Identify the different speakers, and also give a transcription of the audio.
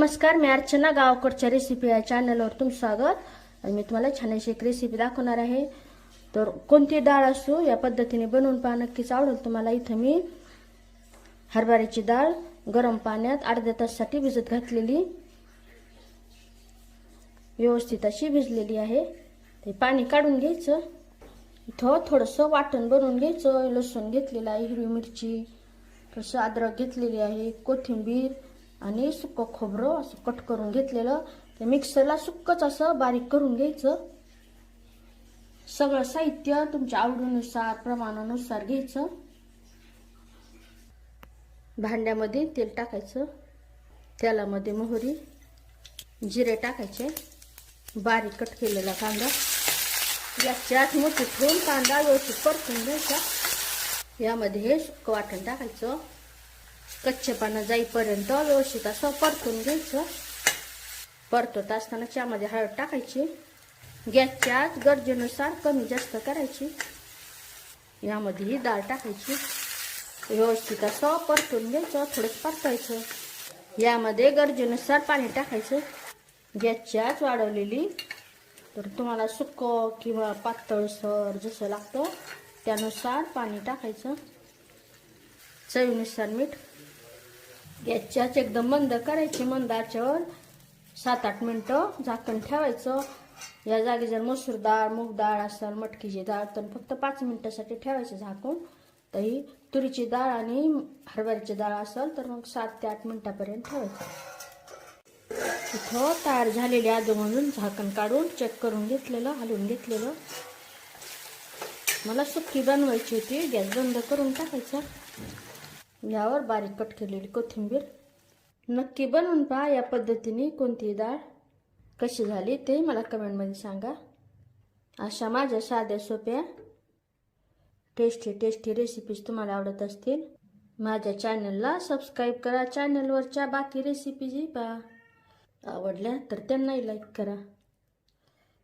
Speaker 1: नमस्कार, मी अर्चना. गावाकडच्या रेसिपी या चॅनलवर तुमचं स्वागत. आणि मी तुम्हाला छान अशी एक रेसिपी दाखवणार आहे. तर कोणती डाळ असो या पद्धतीने बनवून पहा, नक्कीच आवडेल तुम्हाला. इथं मी हरभऱ्याची डाळ गरम पाण्यात अर्ध्या तासासाठी भिजत घातलेली, व्यवस्थित अशी भिजलेली आहे. ते पाणी काढून घ्यायचं. इथं थोडंसं वाटण बनवून घ्यायचं. लसूण घेतलेला आहे, हिरवी मिरची, थोडंसं अद्रक घेतलेली आहे, कोथिंबीर आणि सुक्कं खोबरं असं कट करून घेतलेलं. ते मिक्सरला सुक्कच असं बारीक करून घ्यायचं. सगळं साहित्य तुमच्या आवडीनुसार प्रमाणानुसार घ्यायचं. भांड्यामध्ये तेल टाकायचं. तेलामध्ये मोहरी, जिरे टाकायचे, बारीक कट केलेला कांदा, याच्यात मोठी ठेवून कांदा व्यवस्थित परतून घ्यायचा. यामध्ये हे सुक्कं वाटण टाकायचं. कच्चेपणा जाईपर्यंत व्यवस्थित असं परतून घ्यायचं. परतत असताना यामध्ये हळद टाकायची. गॅसच्या गरजेनुसार कमी जास्त करायची. यामध्ये ही डाळ टाकायची. व्यवस्थित असं परतून घ्यायचं. थोडंच परतायचं. यामध्ये गरजेनुसार पाणी टाकायचं. गॅसच्याच वाढवलेली, तर तुम्हाला सुक्कं किंवा पातळसर जसं लागतं त्यानुसार पाणी टाकायचं. चवीनुसार मीठ. गॅसच्याच एकदम मंद करायची. मंद आचेवर 7-8 मिनिटं झाकण ठेवायचं. या जागी जर मसूर डाळ, मूग डाळ असेल, मटकीची डाळ, तर फक्त 5 मिनिटासाठी ठेवायचं झाकून. तरी तुरीची डाळ आणि हरभऱ्याची डाळ असेल तर मग 7 ते 8 मिनिटापर्यंत ठेवायचं. इथं तयार झालेली अधूनमधून झाकण काढून चेक करून घेतलेलं, हलवून घेतलेलं. मला सुक्की बनवायची होती. गॅस बंद करून टाकायचा. यावर बारीक कट केलेली कोथिंबीर. नक्की बनवून पहा या पद्धतीने. कोणती डाळ कशी झाली ते मला कमेंटमध्ये सांगा. अशा माझ्या साध्या सोप्या टेस्टी रेसिपीज तुम्हाला आवडत असतील, माझ्या चॅनलला सबस्क्राईब करा. चॅनलवरच्या बाकी रेसिपीजही पहा. आवडल्या तर त्यांनाही लाईक करा.